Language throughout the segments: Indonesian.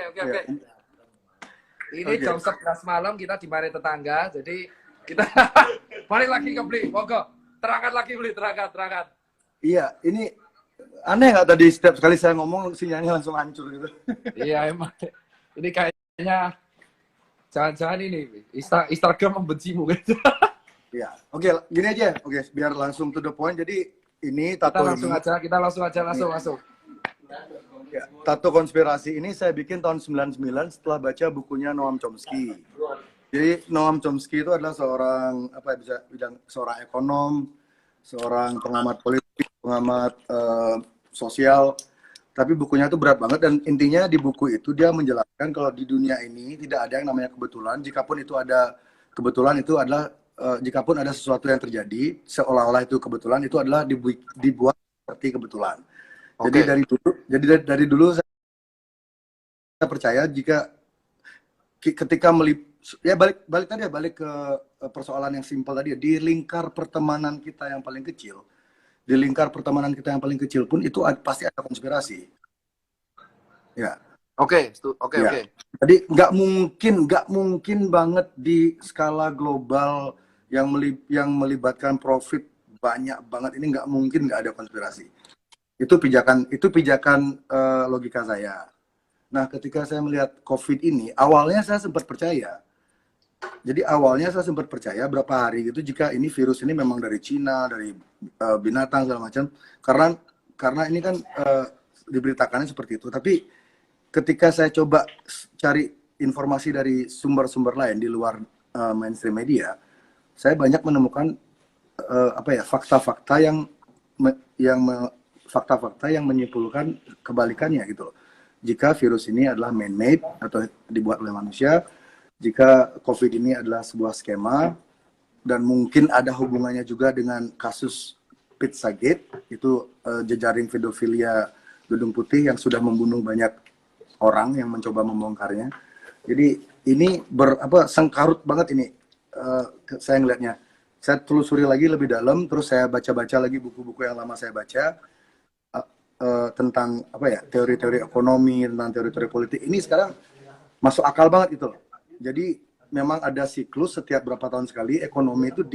Oke. Ini jam 11 malam kita di mari tetangga, jadi kita balik lagi ke Bli. Monggo, terangkan lagi Bli, terangkan. Iya, ini aneh nggak tadi setiap kali saya ngomong sinyalnya langsung hancur gitu. Iya emang. Ini kayaknya jangan-jangan ini Instagram membencimu gitu. Iya, oke, gini aja. Oke, biar langsung to the point. Jadi ini tato kita langsung aja langsung. Ya, tato konspirasi ini saya bikin tahun 99 setelah baca bukunya Noam Chomsky. Jadi Noam Chomsky itu adalah seorang seorang ekonom, seorang pengamat politik, pengamat sosial. Tapi bukunya itu berat banget dan intinya di buku itu dia menjelaskan kalau di dunia ini tidak ada yang namanya kebetulan. Jikapun itu ada kebetulan itu adalah jikapun ada sesuatu yang terjadi seolah-olah itu kebetulan itu adalah dibuat seperti kebetulan. Okay. Jadi dari dulu saya percaya jika ketika balik ke persoalan yang simpel tadi di lingkar pertemanan kita yang paling kecil, pun itu pasti ada konspirasi. Ya. Oke. Jadi nggak mungkin banget di skala global yang melibatkan profit banyak banget ini nggak mungkin nggak ada konspirasi. Itu pijakan logika saya. Nah, ketika saya melihat COVID ini, awalnya saya sempat percaya. Jadi awalnya saya sempat percaya berapa hari gitu jika ini virus ini memang dari Cina, dari binatang segala macam. Karena ini kan diberitakannya seperti itu. Tapi ketika saya coba cari informasi dari sumber-sumber lain di luar mainstream media, saya banyak menemukan fakta-fakta yang menyimpulkan kebalikannya gitu loh. Jika virus ini adalah man-made atau dibuat oleh manusia, jika COVID ini adalah sebuah skema dan mungkin ada hubungannya juga dengan kasus Pizzagate, itu jejaring pedofilia Gedung Putih yang sudah membunuh banyak orang yang mencoba membongkarnya. Jadi ini sengkarut banget ini saya ngelihatnya. Saya telusuri lagi lebih dalam, terus saya baca-baca lagi buku-buku yang lama saya baca. Tentang teori-teori ekonomi, tentang teori-teori politik ini sekarang masuk akal banget itu loh. Jadi memang ada siklus setiap berapa tahun sekali ekonomi itu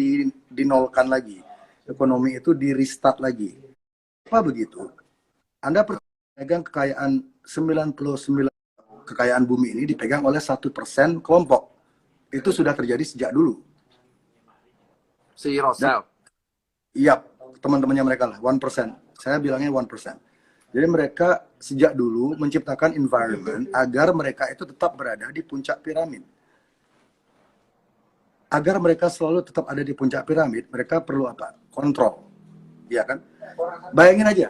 dinolkan lagi, ekonomi itu di restart lagi. Apa begitu? Anda pegang kekayaan 99 kekayaan bumi ini dipegang oleh 1% kelompok. Itu sudah terjadi sejak dulu. Si Rothschild. Iya, teman-temannya mereka lah, 1%. Saya bilangnya 1%. Jadi mereka sejak dulu menciptakan environment agar mereka itu tetap berada di puncak piramid. Agar mereka selalu tetap ada di puncak piramid, mereka perlu apa? Kontrol. Ya kan? Bayangin aja,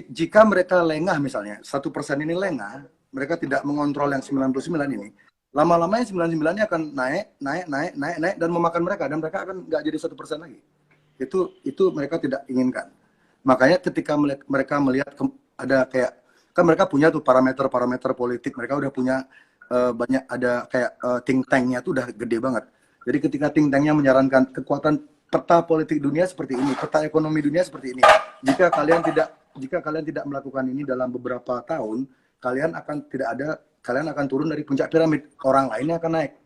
jika mereka lengah misalnya, 1% ini lengah, mereka tidak mengontrol yang 99 ini, lama-lama yang 99-nya akan naik dan memakan mereka, dan mereka akan nggak jadi 1% lagi. Itu mereka tidak inginkan. Makanya ketika mereka melihat ada kayak, kan mereka punya tuh parameter politik, mereka udah punya banyak, ada kayak think tank-nya tuh udah gede banget. Jadi ketika think tank-nya menyarankan kekuatan peta politik dunia seperti ini, peta ekonomi dunia seperti ini, jika kalian tidak melakukan ini dalam beberapa tahun, kalian akan turun dari puncak piramid, orang lainnya akan naik.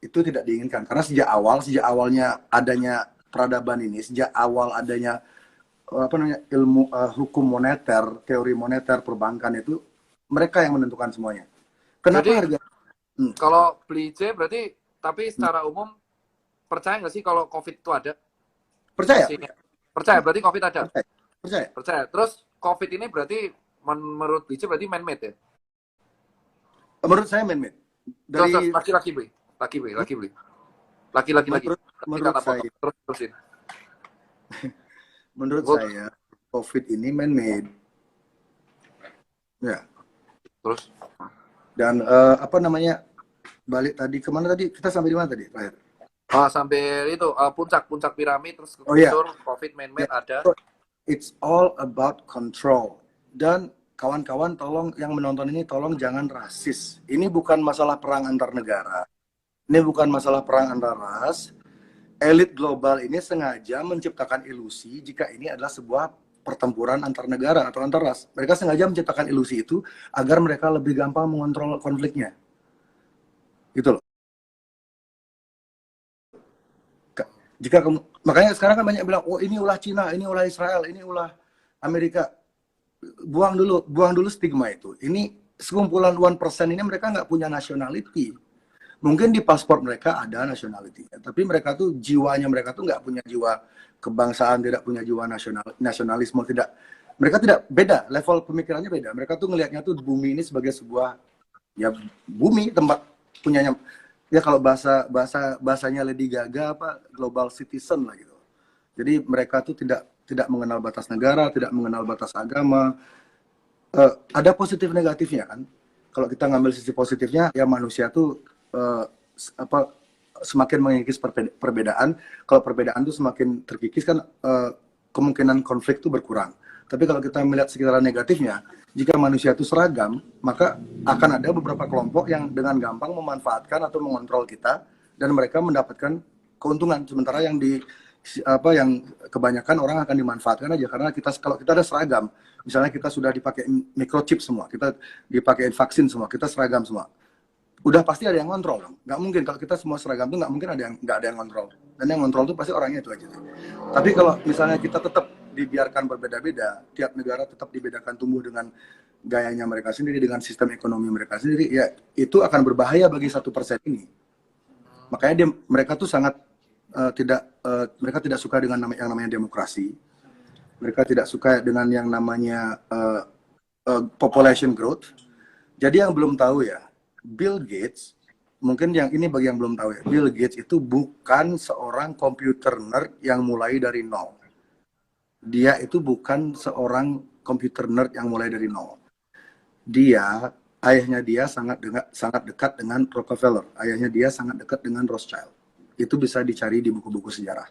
Itu tidak diinginkan, karena sejak awalnya adanya peradaban ini, sejak awal adanya ilmu hukum moneter, teori moneter, perbankan, itu mereka yang menentukan semuanya. Kenapa jadi, harga? Kalau beli C berarti, tapi secara umum percaya nggak sih kalau COVID itu ada? Percaya. Percaya, berarti COVID ada? Percaya. Terus COVID ini berarti menurut BC berarti man-made ya? Menurut saya man-made. Dari laki-laki beli. Menurut saya. Terusin. Menurut saya COVID ini man-made. Ya. Terus? Dan balik tadi kemana tadi? Kita sampai di mana tadi? Sampai itu puncak piramid, terus COVID man-made ada. It's all about control. Dan kawan-kawan tolong yang menonton ini tolong jangan rasis. Ini bukan masalah perang antar negara. Ini bukan masalah perang antar ras. Elit global ini sengaja menciptakan ilusi jika ini adalah sebuah pertempuran antar negara atau antar ras. Mereka sengaja menciptakan ilusi itu agar mereka lebih gampang mengontrol konfliknya. Gitu loh. Jika kamu, makanya sekarang kan banyak bilang, oh ini ulah Cina, ini ulah Israel, ini ulah Amerika. Buang dulu stigma itu. Ini sekumpulan 1% ini mereka nggak punya nationality. Mungkin di paspor mereka ada nationality, tapi mereka tuh jiwanya mereka tuh nggak punya jiwa kebangsaan, tidak punya jiwa nasionalisme, tidak. Mereka tidak beda, level pemikirannya beda. Mereka tuh ngelihatnya tuh bumi ini sebagai sebuah ya bumi tempat punyanya. Ya kalau bahasanya Lady Gaga apa global citizen lah gitu. Jadi mereka tuh tidak mengenal batas negara, tidak mengenal batas agama. Ada positif negatifnya kan. Kalau kita ngambil sisi positifnya, ya manusia tuh semakin mengikis perbedaan. Kalau perbedaan tuh semakin terkikis kan kemungkinan konflik tuh berkurang. Tapi kalau kita melihat sekitar negatifnya, jika manusia itu seragam, maka akan ada beberapa kelompok yang dengan gampang memanfaatkan atau mengontrol kita dan mereka mendapatkan keuntungan. Sementara yang kebanyakan orang akan dimanfaatkan aja karena kalau kita ada seragam, misalnya kita sudah dipakai microchip semua, kita dipakai vaksin semua, kita seragam semua. Udah pasti ada yang kontrol dong. Nggak mungkin kalau kita semua seragam tuh nggak mungkin nggak ada yang kontrol. Dan yang kontrol tuh pasti orangnya itu aja. Tapi kalau misalnya kita tetap dibiarkan berbeda-beda, tiap negara tetap dibedakan tumbuh dengan gayanya mereka sendiri, dengan sistem ekonomi mereka sendiri, ya itu akan berbahaya bagi 1% ini. Makanya mereka tuh sangat mereka tidak suka dengan yang namanya demokrasi. Mereka tidak suka dengan yang namanya population growth. Jadi yang belum tahu ya, Bill Gates, mungkin yang ini bagi yang belum tahu ya, Bill Gates itu bukan seorang computer nerd yang mulai dari nol. Dia itu bukan seorang computer nerd yang mulai dari nol. Ayahnya dia sangat dekat dengan Rockefeller. Ayahnya dia sangat dekat dengan Rothschild. Itu bisa dicari di buku-buku sejarah.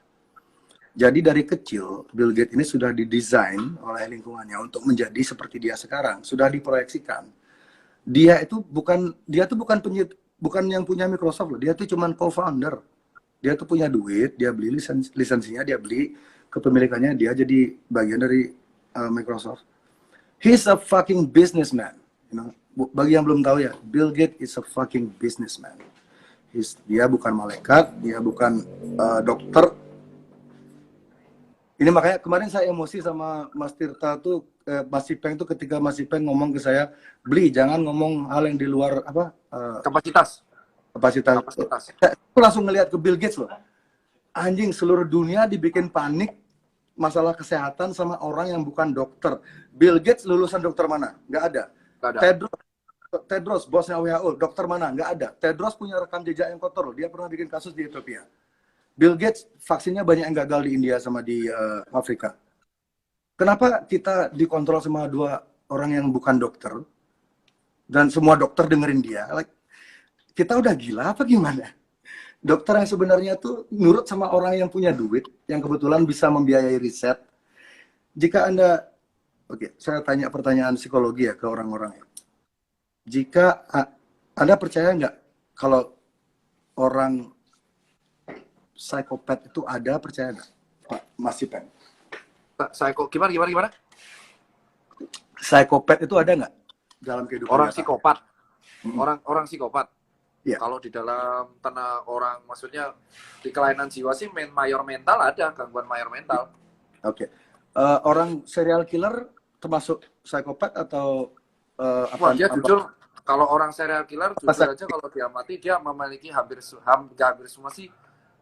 Jadi dari kecil, Bill Gates ini sudah didesain oleh lingkungannya untuk menjadi seperti dia sekarang. Sudah diproyeksikan. Dia bukan yang punya Microsoft loh. Dia tuh cuma co-founder. Dia tuh punya duit, dia beli lisensinya, dia beli kepemilikannya, dia jadi bagian dari Microsoft. He's a fucking businessman. You know? Bagi yang belum tahu ya, Bill Gates is a fucking businessman. Dia bukan malaikat, dia bukan dokter. Ini makanya kemarin saya emosi sama Mas Tirta tuh, Mas Ipeng tuh ketika Mas Ipeng ngomong ke saya, beli jangan ngomong hal yang di luar kapasitas. Aku langsung ngelihat ke Bill Gates loh. Anjing, seluruh dunia dibikin panik masalah kesehatan sama orang yang bukan dokter. Bill Gates lulusan dokter mana? Nggak ada. Tedros, bosnya WHO, dokter mana? Nggak ada. Tedros punya rekam jejak yang kotor. Dia pernah bikin kasus di Ethiopia. Bill Gates vaksinnya banyak yang gagal di India sama di Afrika. Kenapa kita dikontrol sama dua orang yang bukan dokter dan semua dokter dengerin dia? Kita udah gila apa gimana? Dokter yang sebenarnya tuh nurut sama orang yang punya duit, yang kebetulan bisa membiayai riset. Jika Anda, saya tanya pertanyaan psikologi ya ke orang-orang. Jika Anda percaya nggak kalau orang psikopat itu ada, percaya nggak, Pak Mas Ipen? Gimana? Psikopat itu ada nggak dalam kehidupan orang nyata? psikopat? Orang psikopat. Ya. Kalau di dalam tanah orang, maksudnya di kelainan jiwa sih mayor mental ada, gangguan mayor mental. Oke. Orang serial killer termasuk psikopat atau jujur, kalau orang serial killer jujur aja kalau dia mati dia memiliki hampir semua sih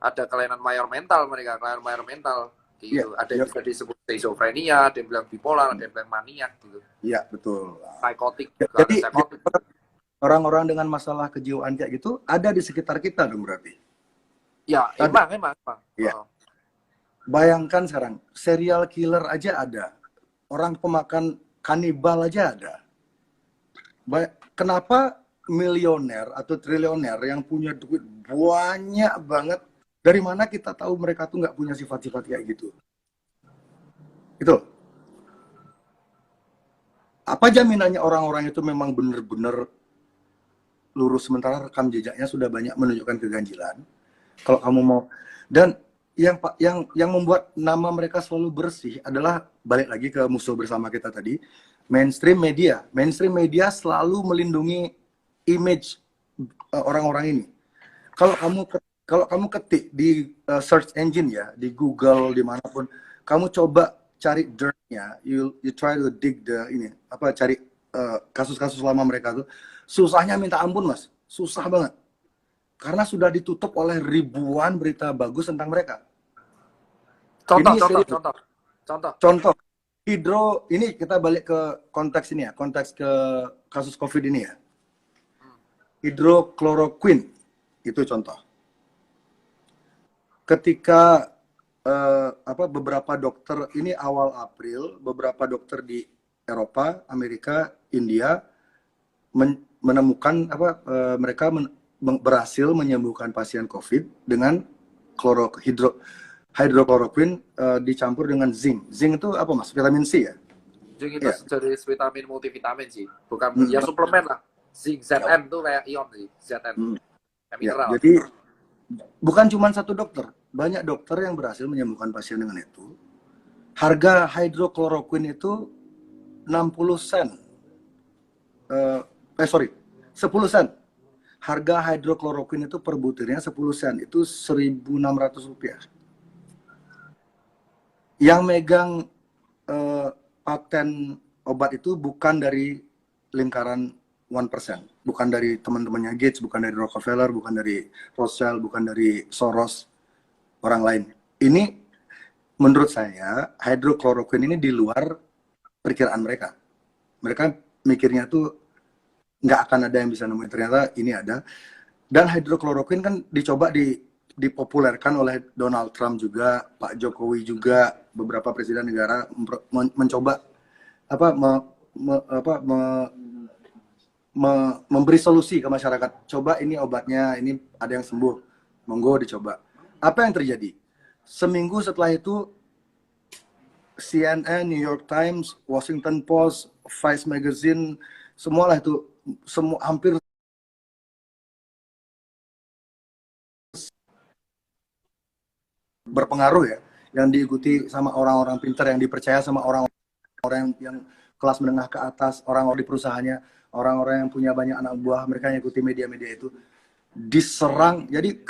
ada kelainan mayor mental mereka, kelainan mayor mental gitu. Ada yang juga disebut schizophrenia, ada yang bilang bipolar, ada yang bilang maniak gitu. Iya, betul. Psikotik. Jadi orang-orang dengan masalah kejiwaan kayak gitu ada di sekitar kita dong berarti. Ya, emang. Ya. Bayangkan sekarang, serial killer aja ada. Orang pemakan kanibal aja ada. Kenapa milioner atau triliuner yang punya duit banyak banget, dari mana kita tahu mereka tuh nggak punya sifat-sifat kayak gitu? Itu. Apa jaminannya orang-orang itu memang benar-benar lurus sementara rekam jejaknya sudah banyak menunjukkan keganjilan? Kalau kamu mau, dan yang membuat nama mereka selalu bersih adalah balik lagi ke musuh bersama kita tadi, mainstream media selalu melindungi image orang-orang ini. Kalau kamu ketik di search engine ya, di Google dimanapun, kamu coba cari dirt-nya, you try to dig cari kasus-kasus lama mereka tuh, susahnya minta ampun Mas, susah banget, karena sudah ditutup oleh ribuan berita bagus tentang mereka. Contoh, ini kita balik ke konteks ini ya, konteks ke kasus COVID ini ya. Hidrokloroquine itu contoh. Ketika beberapa dokter ini awal April, beberapa dokter di Eropa, Amerika, India menemukan mereka berhasil menyembuhkan pasien COVID dengan hidrokloroquine dicampur dengan zinc. Zinc itu apa Mas? Vitamin C ya? Zinc itu jenis vitamin multivitamin sih, bukan ya suplemen lah. Zinc ZN itu kayak ion sih, ZN. Ya, jadi bukan cuma satu dokter, banyak dokter yang berhasil menyembuhkan pasien dengan itu. Harga hidrokloroquine itu 60 sen. 10 sen. Harga hidrokloroquine itu per butirnya 10 sen, itu 1.600 rupiah. Yang megang paten obat itu bukan dari lingkaran 1%, bukan dari teman-temannya Gates, bukan dari Rockefeller, bukan dari Rothschild, bukan dari Soros, orang lain. Ini menurut saya hidrokloroquine ini di luar perkiraan mereka. Mereka mikirnya tuh nggak akan ada yang bisa nemuin, ternyata ini ada. Dan hidrokloroquine kan dicoba dipopulerkan oleh Donald Trump juga, Pak Jokowi juga, beberapa presiden negara mencoba memberi solusi ke masyarakat. Coba ini obatnya, ini ada yang sembuh, monggo dicoba. Apa yang terjadi? Seminggu setelah itu CNN, New York Times, Washington Post, Vice Magazine, semualah itu, hampir berpengaruh ya, yang diikuti sama orang-orang pintar, yang dipercaya sama orang-orang yang kelas menengah ke atas, orang-orang di perusahaannya, orang-orang yang punya banyak anak buah, mereka yang ikuti media-media itu, diserang. Jadi